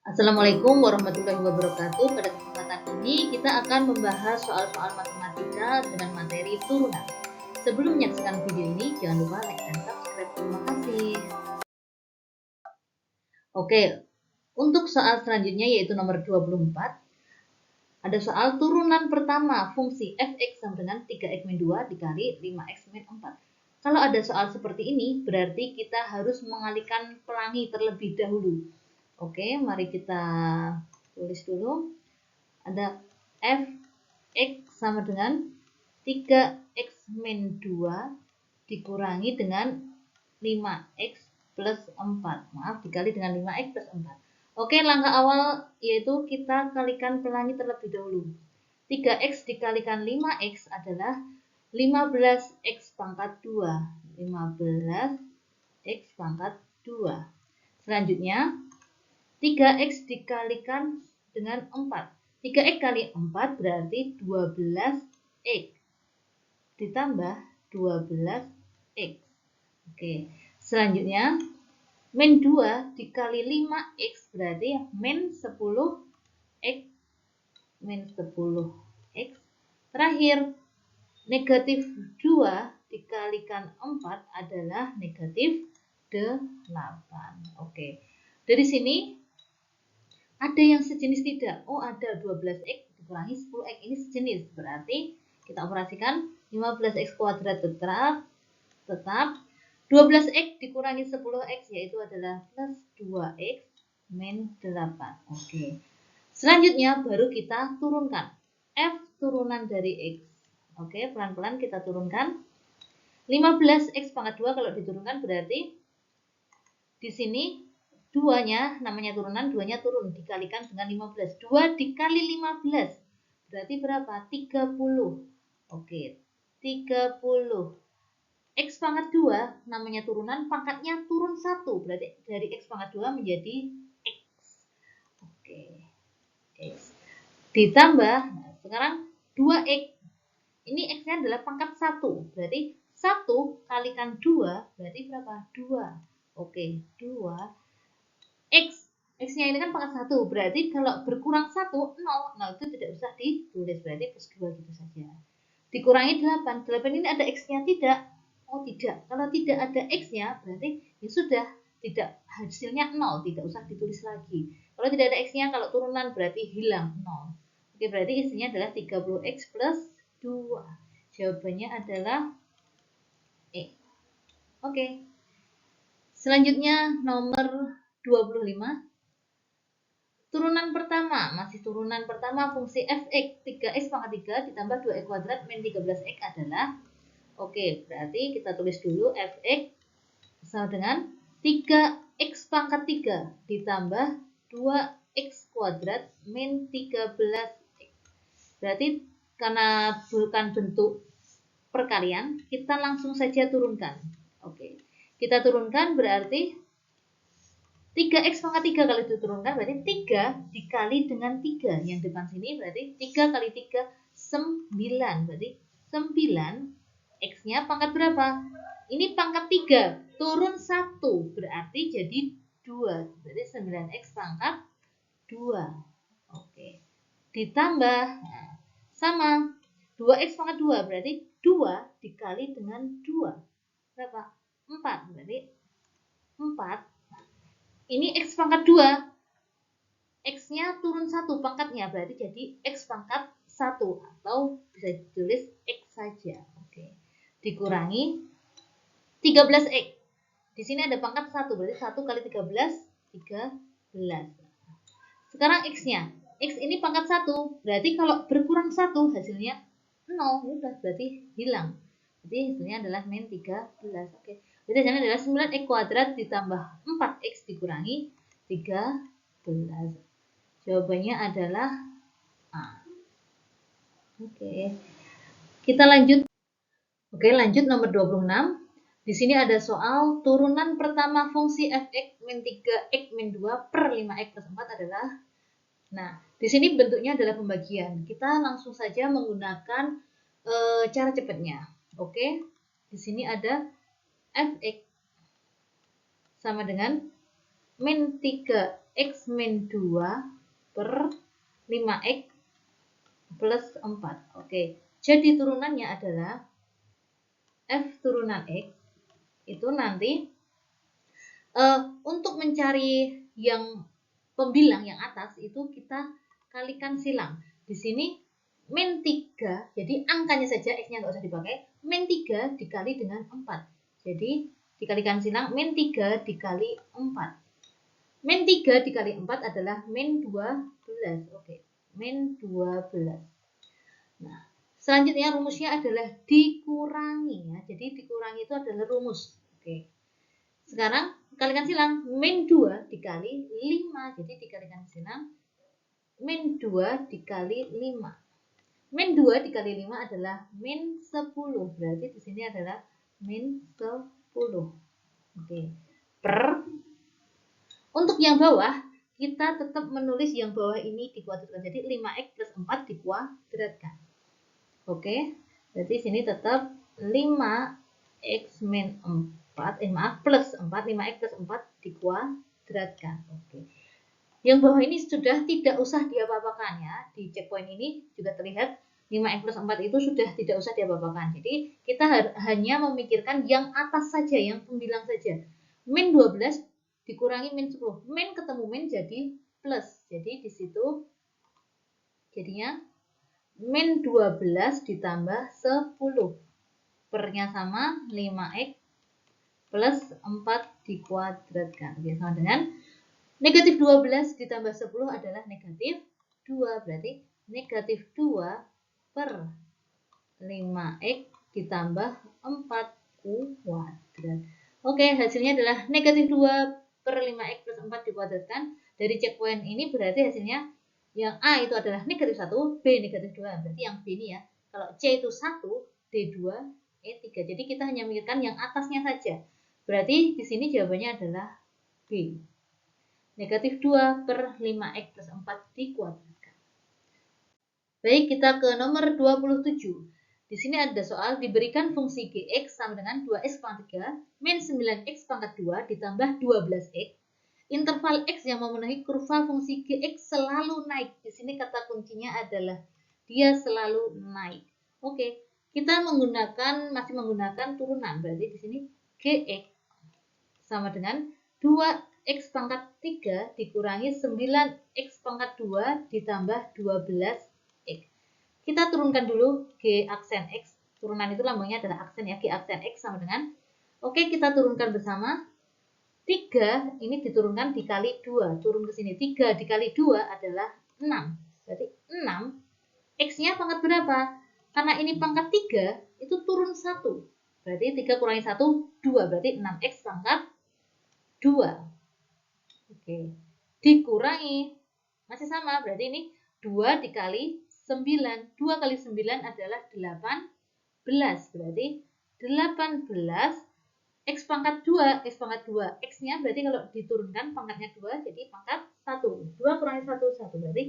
Assalamualaikum warahmatullahi wabarakatuh. Pada kesempatan ini kita akan membahas soal-soal matematika dengan materi turunan. Sebelum menyaksikan video ini, jangan lupa like dan subscribe. Terima kasih. Oke, untuk soal selanjutnya yaitu nomor 24. Ada soal turunan pertama fungsi fx sama dengan 3x min 2 dikali 5x min 4. Kalau ada soal seperti ini, berarti kita harus mengalihkan pelangi terlebih dahulu. Oke, mari kita tulis dulu. Ada fx sama dengan 3x min 2 dikurangi dengan 5x plus 4. Maaf, dikali dengan 5x plus 4. Oke, langkah awal yaitu kita kalikan pelangi terlebih dahulu. 3x dikalikan 5x adalah 15x pangkat 2. 15x pangkat 2. Selanjutnya, 3x dikalikan dengan 4. 3x kali 4 berarti 12x. Ditambah 12x. Oke. Selanjutnya, min 2 dikali 5x berarti min 10x. Min 10x. Terakhir, negatif 2 dikalikan 4 adalah negatif 8. Oke. Dari sini ada yang sejenis tidak? Oh, ada 12x dikurangi 10x. Ini sejenis. Berarti kita operasikan 15x kuadrat tetap 12x dikurangi 10x yaitu adalah plus 2x min 8. Oke. Selanjutnya baru kita turunkan f turunan dari x. Oke, pelan-pelan kita turunkan. 15x pangkat 2 kalau diturunkan berarti di sini 2-nya namanya turunan, 2-nya turun dikalikan dengan 15. 2 dikali 15 berarti berapa? 30. Oke, 30. X pangkat 2 namanya turunan, pangkatnya turun 1. Berarti dari X pangkat 2 menjadi X. Oke, X. Ditambah, nah sekarang 2X. Ini X-nya adalah pangkat 1. Berarti 1 kalikan 2 berarti berapa? 2. Oke, 2. X. X-nya ini kan pangkat 1. Berarti kalau berkurang 1, 0. 0 itu tidak usah ditulis. Berarti plus 2 gitu saja. Dikurangi 8. 8 ini ada X-nya tidak? Oh, tidak. Kalau tidak ada X-nya, berarti ya sudah. Tidak, hasilnya 0. Tidak usah ditulis lagi. Kalau tidak ada X-nya, kalau turunan berarti hilang 0. Oke, berarti isinya adalah 30X plus 2. Jawabannya adalah E. Oke. Selanjutnya nomor 25. Turunan pertama, masih turunan pertama fungsi fx 3x pangkat 3 ditambah 2x kuadrat min 13x adalah, oke, berarti kita tulis dulu fx sama dengan 3x pangkat 3 ditambah 2x kuadrat min 13x. Berarti karena bukan bentuk perkalian, kita langsung saja turunkan. Oke, kita turunkan berarti 3x pangkat 3 kalau diturunkan berarti 3 dikali dengan 3. Yang depan sini berarti 3 kali 3, 9. Berarti 9. X-nya pangkat berapa? Ini pangkat 3. Turun 1. Berarti jadi 2. Berarti 9x pangkat 2. Oke. Ditambah. Nah, sama. 2x pangkat 2. Berarti 2 dikali dengan 2. Berapa? 4. Berarti 4. Ini X pangkat 2. X-nya turun 1 pangkatnya. Berarti jadi X pangkat 1. Atau bisa ditulis X saja. Oke. Dikurangi 13X. Di sini ada pangkat 1. Berarti 1 kali 13, 13. Sekarang X-nya. X ini pangkat 1. Berarti kalau berkurang 1 hasilnya 0. Udah, berarti hilang. Jadi hasilnya adalah min 13. Oke. Jadi hasilnya adalah 9x kuadrat ditambah 4x dikurangi 13. Jawabannya adalah A. Oke. Kita lanjut. Oke, lanjut nomor 26. Di sini ada soal turunan pertama fungsi fx min 3x min 2 per 5x plus 4 adalah, nah, di sini bentuknya adalah pembagian. Kita langsung saja menggunakan cara cepatnya. Oke. Di sini ada fx sama dengan min 3x X min 2 per 5X plus 4. Oke, jadi turunannya adalah F turunan X itu nanti untuk mencari yang pembilang yang atas itu kita kalikan silang. Di sini min 3, jadi angkanya saja X-nya nggak usah dipakai. Min 3 dikali dengan 4. Jadi dikalikan silang min 3 dikali 4. Min 3 dikali 4 adalah min 12. Oke, min 12. Nah, selanjutnya rumusnya adalah dikurangi ya. Jadi dikurangi itu adalah rumus. Oke. Sekarang kalikan silang min 2 dikali 5. Jadi dikalikan silang min 2 dikali 5. Min 2 dikali 5 adalah min 10. Berarti di sini adalah min 10. Oke. Untuk yang bawah kita tetap menulis yang bawah ini dikuadratkan. Jadi 5X plus 4 dikuadratkan. Oke. Berarti sini tetap 5X min 4, plus 4, 5X plus 4 dikuadratkan. Oke. Yang bawah ini sudah tidak usah diapa-apakan ya. Di checkpoint ini juga terlihat 5X plus 4 itu sudah tidak usah diapa-apakan. Jadi kita hanya memikirkan yang atas saja, yang pembilang saja. Min 12 dikurangi min 10. Min ketemu min jadi plus. Jadi di situ jadinya min 12 ditambah 10. Pernya sama 5X plus 4 dikuadratkan. Oke, sama dengan negatif 12 ditambah 10 adalah negatif 2. Berarti negatif 2 per 5X ditambah 4 kuadrat. Oke, hasilnya adalah negatif 2 per 5X plus 4 dikuadratkan. Dari checkpoint ini berarti hasilnya yang A itu adalah negatif 1, B negatif 2. Berarti yang B ini ya. Kalau C itu 1, D2, E3. Jadi kita hanya memikirkan yang atasnya saja. Berarti di sini jawabannya adalah B. Negatif 2 per 5X plus 4 dikuadratkan. Baik, kita ke nomor 27. Di sini ada soal diberikan fungsi Gx sama dengan 2x pangkat 3 min 9x pangkat 2 ditambah 12x. Interval x yang memenuhi kurva fungsi Gx selalu naik. Di sini kata kuncinya adalah dia selalu naik. Oke, kita masih menggunakan turunan. Berarti di sini Gx sama dengan 2x pangkat 3 dikurangi 9x pangkat 2 ditambah 12x. Kita turunkan dulu G aksen X. Turunan itu lambangnya adalah aksen ya. G aksen X sama dengan, oke, kita turunkan bersama. 3 ini diturunkan dikali 2. Turun ke sini. 3 dikali 2 adalah 6. Berarti 6. X-nya pangkat berapa? Karena ini pangkat 3, itu turun 1. Berarti 3 kurangi 1, 2. Berarti 6x pangkat 2. Oke. Dikurangi. Masih sama. Berarti ini 2 dikali 9. 2 kali 9 adalah 18. Berarti 18. X pangkat 2. X pangkat 2. X-nya berarti kalau diturunkan pangkatnya 2. Jadi pangkat 1. 2 kurangi 1. 1. Berarti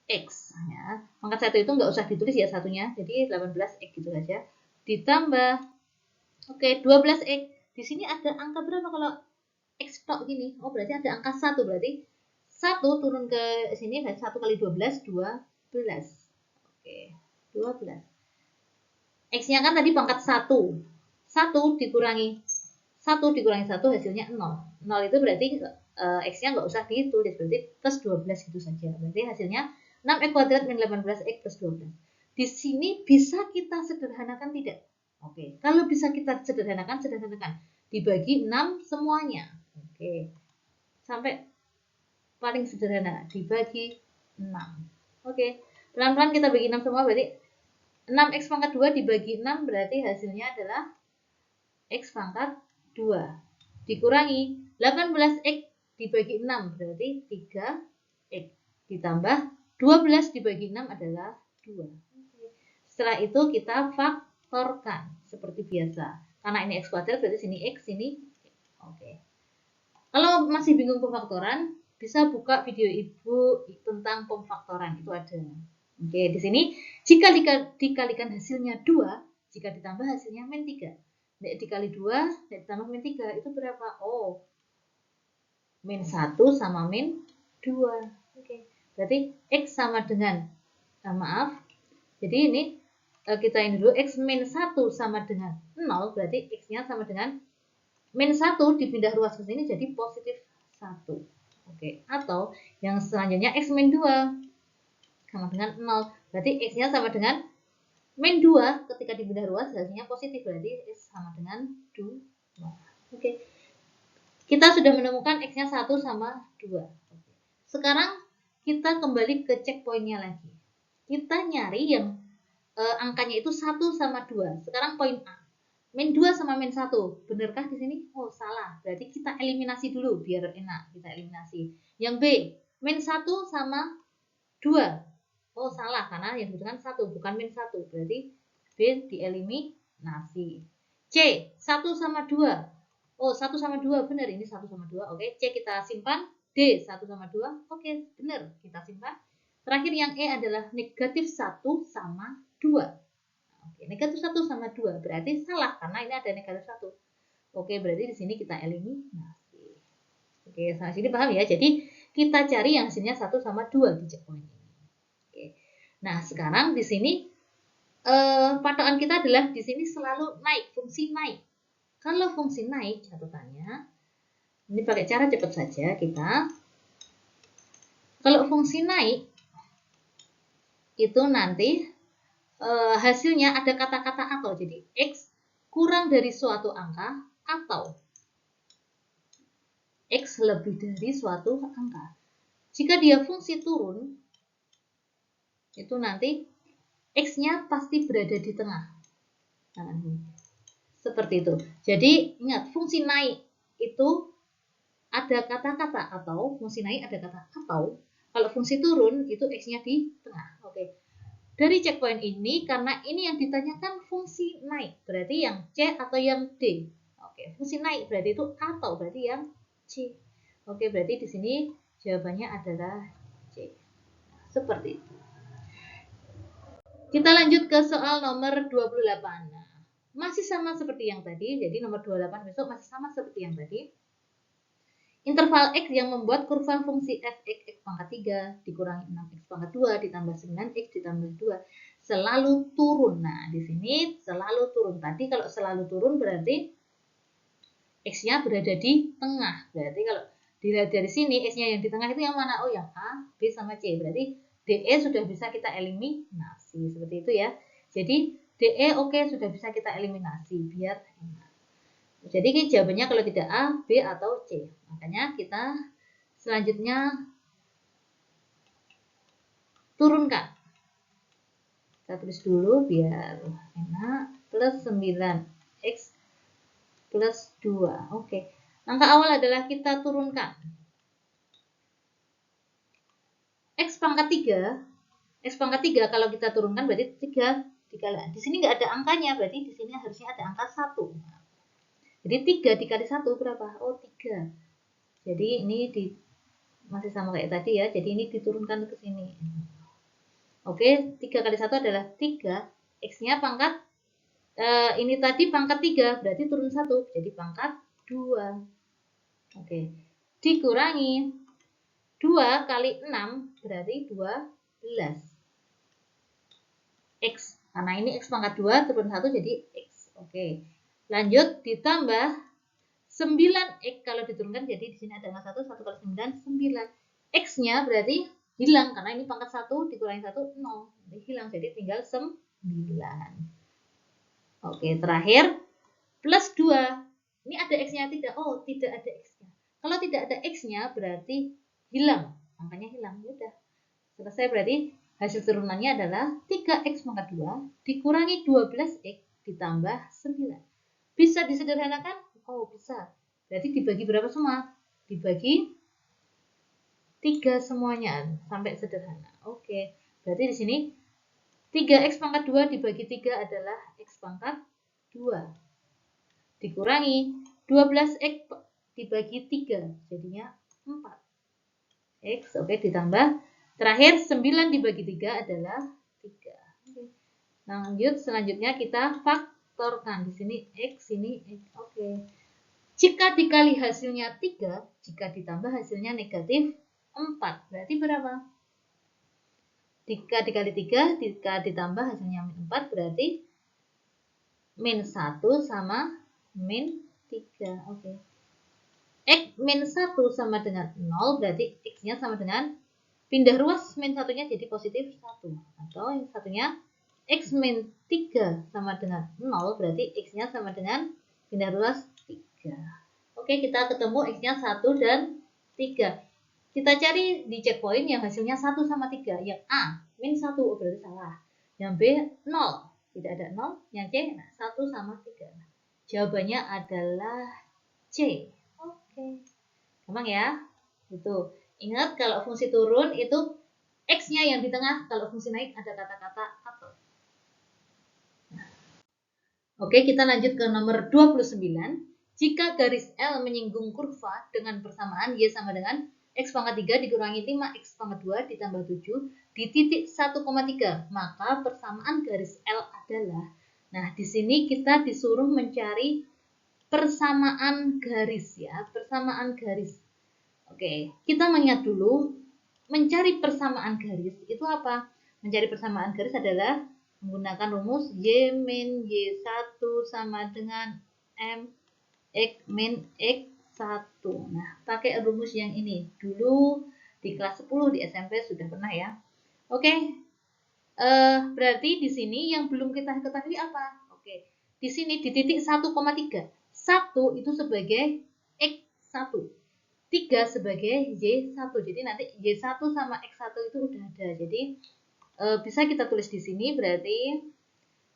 X. Ya. Pangkat 1 itu nggak usah ditulis ya satunya. Jadi 18X gitu saja. Ditambah. Oke, 12X. Di sini ada angka berapa kalau X tok gini? Oh, berarti ada angka 1. Berarti 1 turun ke sini. 1 kali 12. 12. Oke, 12. X-nya kan tadi pangkat 1. 1 dikurangi 1 hasilnya 0. 0 itu berarti X-nya nggak usah ditulis. Berarti plus 12 gitu saja. Berarti hasilnya 6X kuadrat min 18X plus 12. Di sini bisa kita sederhanakan tidak? Oke, kalau bisa kita sederhanakan. Dibagi 6 semuanya. Oke, sampai paling sederhana. Dibagi 6. Oke, pelan-pelan kita bagi 6 semua. Berarti 6x pangkat 2 dibagi 6 berarti hasilnya adalah x pangkat 2. Dikurangi 18x dibagi 6 berarti 3x. Ditambah 12 dibagi 6 adalah 2. Setelah itu kita faktorkan seperti biasa. Karena ini x kuadrat berarti sini x, sini x. Oke. Kalau masih bingung pemfaktoran, bisa buka video ibu tentang pemfaktoran, itu ada. Oke, di sini jika dikalikan hasilnya 2, jika ditambah hasilnya min 3. Dikali 2, ditambah min 3, itu berapa? Oh, min 1 sama min 2. Oke. Berarti X sama dengan, maaf. Jadi ini kita ini dulu, X min 1 sama dengan 0, berarti X-nya sama dengan min 1 dipindah ruas ke sini jadi positif 1. Oke. Atau yang selanjutnya X min 2 sama dengan 0. Berarti X-nya sama dengan min 2, ketika dipindah ruas hasilnya positif, berarti X sama dengan 2. Oke. Kita sudah menemukan X-nya 1 sama 2. Sekarang kita kembali ke checkpointnya lagi. Kita nyari yang angkanya itu 1 sama 2. Sekarang poin A. Min 2 sama min 1. Benarkah di sini? Oh, salah. Berarti kita eliminasi dulu biar enak. Kita eliminasi. Yang B, min 1 sama 2. Oh, salah karena yang dibutuhkan 1 bukan min 1. Berarti B dieliminasi. C, 1 sama 2. Oh, 1 sama 2 benar, ini 1 sama 2. Oke, C kita simpan. D 1 sama 2. Oke, benar, kita simpan. Terakhir yang E adalah negatif 1 sama 2. Oke, negatif 1 sama 2 berarti salah karena ini ada negatif 1. Oke, berarti di sini kita eliminasi. Oke, sampai sini paham ya? Jadi kita cari yang hasilnya 1 sama 2 di checkpoint ini. Oke. Nah, sekarang di sini patokan kita adalah di sini selalu naik, fungsi naik. Kalau fungsi naik, catatannya, ini pakai cara cepat saja kita. Kalau fungsi naik, itu nanti hasilnya ada kata-kata atau. Jadi, X kurang dari suatu angka atau X lebih dari suatu angka. Jika dia fungsi turun, itu nanti X-nya pasti berada di tengah. Nah, seperti itu. Jadi ingat, fungsi naik itu ada kata-kata atau, fungsi naik ada kata atau. Kalau fungsi turun itu X-nya di tengah. Oke. Dari checkpoint ini, karena ini yang ditanyakan fungsi naik, berarti yang C atau yang D. Oke, fungsi naik berarti itu atau, berarti yang C. Oke, berarti di sini jawabannya adalah C. Seperti itu. Kita lanjut ke soal nomor 28. Masih sama seperti yang tadi, jadi nomor 28 besok masih sama seperti yang tadi. Interval X yang membuat kurva fungsi f(x) x pangkat 3 dikurangi 6x pangkat 2 ditambah 9x ditambah 2 selalu turun. Nah, di sini selalu turun. Tadi kalau selalu turun berarti X-nya berada di tengah. Berarti kalau dilihat dari sini X-nya yang di tengah itu yang mana? Oh, yang A, B sama C. Berarti DE sudah bisa kita eliminasi. Seperti itu ya. Jadi DE oke, sudah bisa kita eliminasi biar enak. Jadi jawabannya kalau tidak A, B atau C. Makanya kita selanjutnya turunkan. Kita tulis dulu biar enak. Plus 9x plus 2. Oke. Langkah awal adalah kita turunkan. X pangkat 3. X pangkat 3 kalau kita turunkan berarti 3 dikali. Di sini nggak ada angkanya, berarti di sini harusnya ada angka 1. Jadi 3 dikali 1 berapa? Oh, 3. Jadi ini masih sama kayak tadi ya. Jadi ini diturunkan ke sini. Oke, 3 kali 1 adalah 3. X-nya pangkat, ini tadi pangkat 3, berarti turun 1. Jadi pangkat 2. Oke, dikurangi 2 kali 6, berarti 12. X, karena ini X pangkat 2, turun 1 jadi X. Oke, lanjut ditambah 9x kalau diturunkan, jadi di sini ada angka 1, 1 kali 9, 9. X-nya berarti hilang, karena ini pangkat 1, dikurangi 1, 0. Jadi hilang, jadi tinggal 9. Oke, terakhir, plus 2. Ini ada X-nya tidak? Oh, tidak ada X-nya. Kalau tidak ada X-nya, berarti hilang. Angkanya hilang. Udah. Selesai, berarti hasil turunannya adalah 3x pangkat 2 dikurangi 12x ditambah 9. Bisa disederhanakan? Oh, bisa. Berarti dibagi berapa semua? Dibagi 3 semuanya sampai sederhana. Oke. Berarti di sini 3x pangkat 2 dibagi 3 adalah x pangkat 2. Dikurangi 12x dibagi 3 jadinya 4x. Oke, ditambah terakhir 9 dibagi 3 adalah 3. Oke. Lanjut, selanjutnya kita faktorkan. Di sini x, ini x. Oke. Jika dikali hasilnya 3, jika ditambah hasilnya negatif 4, berarti berapa? 3 dikali 3, jika ditambah hasilnya min 4, berarti min 1 sama min 3. Oke. X min 1 sama dengan 0, berarti X-nya sama dengan pindah ruas min satunya jadi positif 1. Atau yang satunya X min 3 sama dengan 0, berarti X-nya sama dengan pindah ruas 3. Oke, kita ketemu X-nya 1 dan 3. Kita cari di checkpoint yang hasilnya 1 sama 3. Yang A, min 1, oh berarti salah. Yang B, 0. Tidak ada 0. Yang C, 1 sama 3. Jawabannya adalah C. Oke. Gampang ya? Itu. Ingat kalau fungsi turun itu X-nya yang di tengah. Kalau fungsi naik ada kata-kata atau. Oke, kita lanjut ke nomor 29. Jika garis L menyinggung kurva dengan persamaan Y sama dengan X pangkat 3 dikurangi 5X pangkat 2 ditambah 7 di titik 1,3, maka persamaan garis L adalah. Nah, di sini kita disuruh mencari persamaan garis ya, persamaan garis. Oke, kita mengingat dulu mencari persamaan garis itu apa? Mencari persamaan garis adalah menggunakan rumus Y min Y1 sama dengan M X min X1. Nah, pakai rumus yang ini. Dulu di kelas 10 di SMP sudah pernah ya. Oke, berarti di sini yang belum kita ketahui apa? Oke, di sini di titik 1,3. 1 itu sebagai X1. 3 sebagai Y1. Jadi nanti Y1 sama X1 itu udah ada. Jadi bisa kita tulis di sini berarti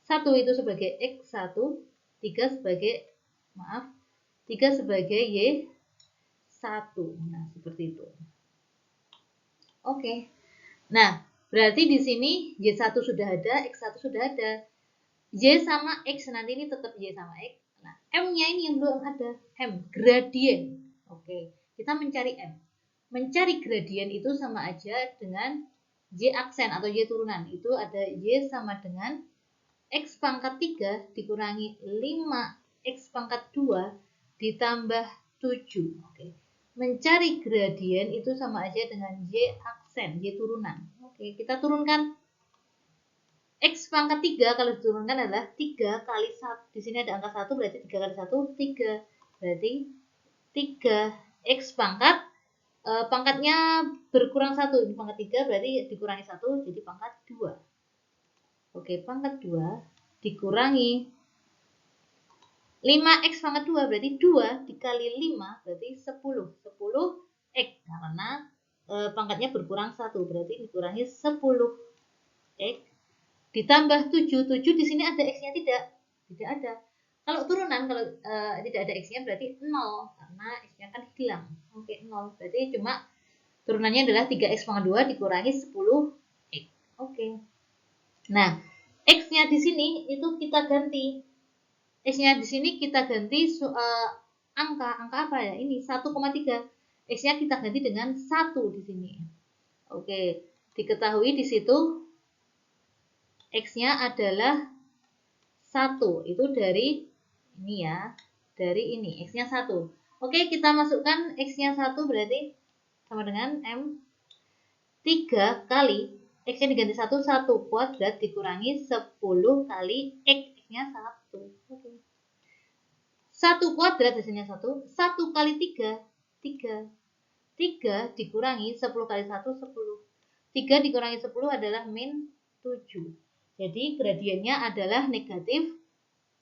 1 itu sebagai X1, 3 sebagai 3 sebagai Y1. Nah, seperti itu. Oke. Nah, berarti di sini Y1 sudah ada, X1 sudah ada. Y sama X nanti ini tetap Y sama X. Nah, M-nya ini yang belum ada. M, gradien. Oke, kita mencari M. Mencari gradien itu sama aja dengan Y aksen atau Y turunan. Itu ada Y sama dengan X pangkat 3 dikurangi 5X pangkat 2 ditambah 7. Oke. Mencari gradien itu sama aja dengan Y aksen, Y turunan. Oke, kita turunkan. X pangkat 3 kalau diturunkan adalah 3 kali 1. Di sini ada angka 1 berarti 3 kali 1, 3. Berarti 3 X pangkat pangkatnya berkurang 1, ini pangkat 3 berarti dikurangi 1 jadi pangkat 2. Oke, pangkat 2 dikurangi 5X pangkat 2 berarti 2 dikali 5 berarti 10. 10X karena pangkatnya berkurang 1 berarti dikurangi 10X ditambah 7. 7 di sini ada X-nya tidak ada. Kalau turunan, kalau tidak ada X-nya berarti 0 karena X-nya kan hilang. Oke, 0. Berarti cuma turunannya adalah 3X pangkat 2 dikurangi 10X. Oke. Nah, X-nya di sini itu kita ganti. X-nya di sini kita ganti angka apa ya? Ini 1,3. X-nya kita ganti dengan 1 di sini. Oke, diketahui di situ X-nya adalah 1. Itu dari ini ya, dari ini X-nya 1. Oke, kita masukkan X-nya 1 berarti sama dengan M 3 kali X-nya diganti 1, 1 kuadrat dikurangi 10 kali X-nya 1. Oke. 1 kuadrat hasilnya 1, 1 kali 3, 3. 3 dikurangi 10 kali 1, 10. 3 dikurangi 10 adalah min 7. Jadi gradiennya adalah negatif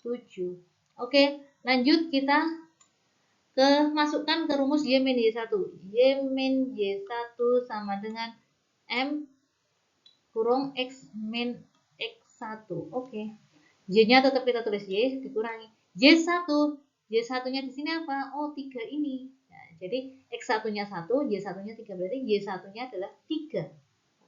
7. Oke, lanjut kita masukkan ke rumus Y min Y1. Y min Y1 sama dengan M kurung X min X1. Oke. Y-nya tetap kita tulis Y dikurangi Y1. Y1-nya di sini apa? Oh, 3 ini. Nah, jadi X1-nya 1, Y1-nya 3. Berarti Y1-nya adalah 3.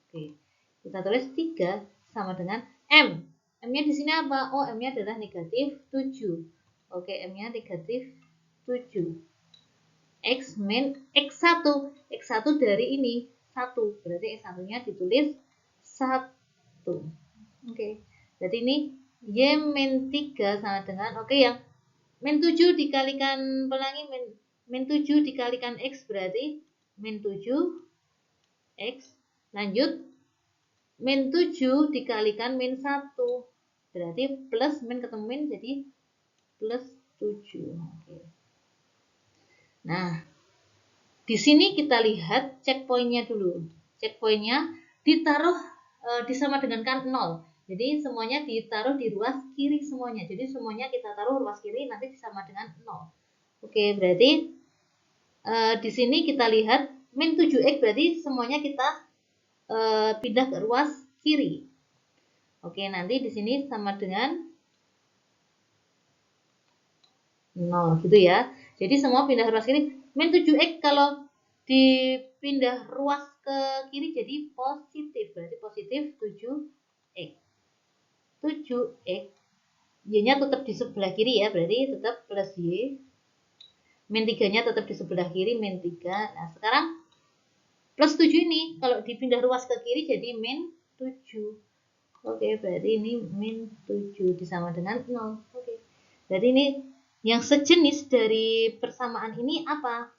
Oke. Kita tulis 3 sama dengan M. M-nya di sini apa? Oh, M-nya adalah negatif 7. Oke, M-nya negatif 7. X min X1. X1 dari ini 1. Berarti X1-nya ditulis 1. Oke. Berarti ini Y min 3 sama dengan, oke, yang min 7 dikalikan pelangi min 7 dikalikan X berarti min 7 X. Lanjut, min 7 dikalikan min 1 berarti plus min ketemu min jadi plus 7. Oke. Nah, di sini kita lihat checkpointnya dulu. Checkpointnya ditaruh disama dengan kan 0. Jadi semuanya ditaruh di ruas kiri semuanya. Jadi semuanya kita taruh ruas kiri nanti disama dengan 0. Oke, berarti di sini kita lihat min 7x berarti semuanya kita pindah ke ruas kiri. Oke, nanti di sini sama dengan 0 gitu ya. Jadi semua pindah ruas kiri. Min 7x kalau dipindah ruas ke kiri jadi positif. Berarti positif 7x. 7x. Y-nya tetap di sebelah kiri ya, berarti tetap plus Y. Min 3-nya tetap di sebelah kiri, min 3. Nah, sekarang plus 7 ini, kalau dipindah ruas ke kiri jadi min 7. Oke, berarti ini min 7 disama dengan 0. Oke. Berarti ini yang sejenis dari persamaan ini apa?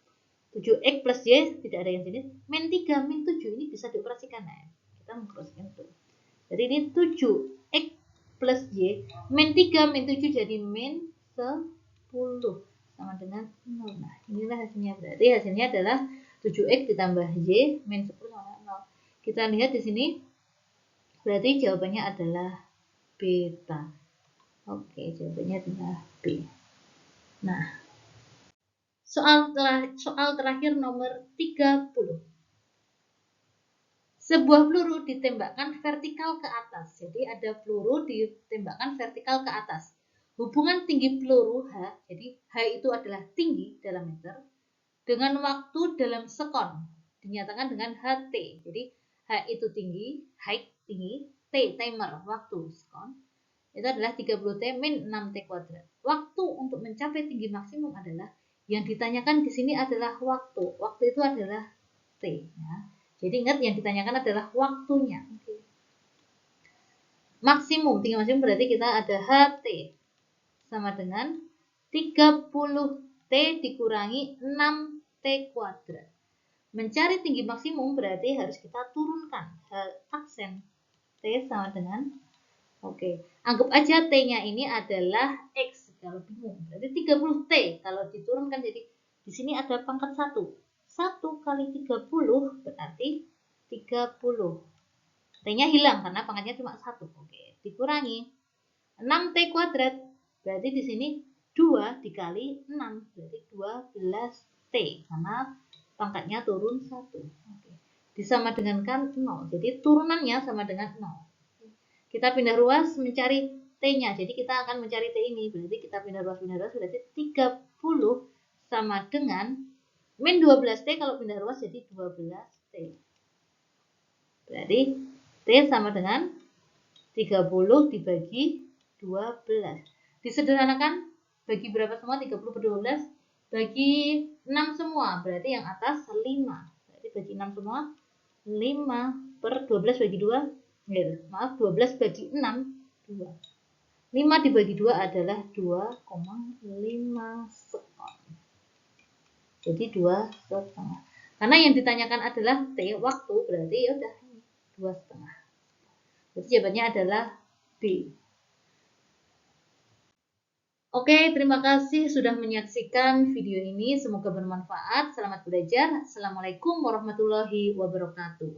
7x plus Y, tidak ada yang jenis. Min 3, min 7 ini bisa dioperasikan. Nah, kita mengoperasikan itu. Jadi ini 7x plus Y, min 3, min 7 jadi min 10 sama dengan 0. Nah, inilah hasilnya. Berarti hasilnya adalah 7x ditambah Y min 10 sama 0. Kita lihat di sini. Berarti jawabannya adalah beta. Oke, jawabannya adalah B. Nah, soal terakhir nomor 30. Sebuah peluru ditembakkan vertikal ke atas. Jadi ada peluru ditembakkan vertikal ke atas. Hubungan tinggi peluru H, jadi H itu adalah tinggi dalam meter, dengan waktu dalam sekon, dinyatakan dengan HT. Jadi H itu tinggi, height tinggi, T timer, waktu sekon, itu adalah 30T min 6T kuadrat. Waktu untuk mencapai tinggi maksimum adalah, yang ditanyakan di sini adalah waktu. Waktu itu adalah T. Ya. Jadi ingat yang ditanyakan adalah waktunya. Oke. Maksimum, tinggi maksimum berarti kita ada HT sama dengan 30T dikurangi 6T kuadrat. Mencari tinggi maksimum berarti harus kita turunkan aksen. T sama dengan, oke, anggap aja T-nya ini adalah X kalau bingung. Berarti 30T kalau diturunkan jadi di sini ada pangkat 1. 1 kali 30 berarti 30. T-nya hilang karena pangkatnya cuma 1. Oke, dikurangi 6T kuadrat. Berarti di sini 2 dikali 6 berarti 12T karena pangkatnya turun 1. Oke. Disama dengan kan 0. Jadi turunannya sama dengan 0. Kita pindah ruas mencari T-nya. Jadi kita akan mencari T ini. Berarti kita pindah ruas berarti 30 sama dengan min 12T kalau pindah ruas jadi 12T. Berarti T sama dengan 30 dibagi 12. Disederhanakan, bagi berapa semua? 30 per 12. Bagi 6 semua, berarti yang atas 5. Berarti bagi 6 semua, 5 per 12 bagi 2. Maaf, 12 bagi 6, 2. 5 dibagi 2 adalah 2,5 sekon. Jadi 2,5. Karena yang ditanyakan adalah T waktu, berarti ya udah 2,5. Jadi jawabannya adalah B. Oke, terima kasih sudah menyaksikan video ini. Semoga bermanfaat. Selamat belajar. Assalamualaikum warahmatullahi wabarakatuh.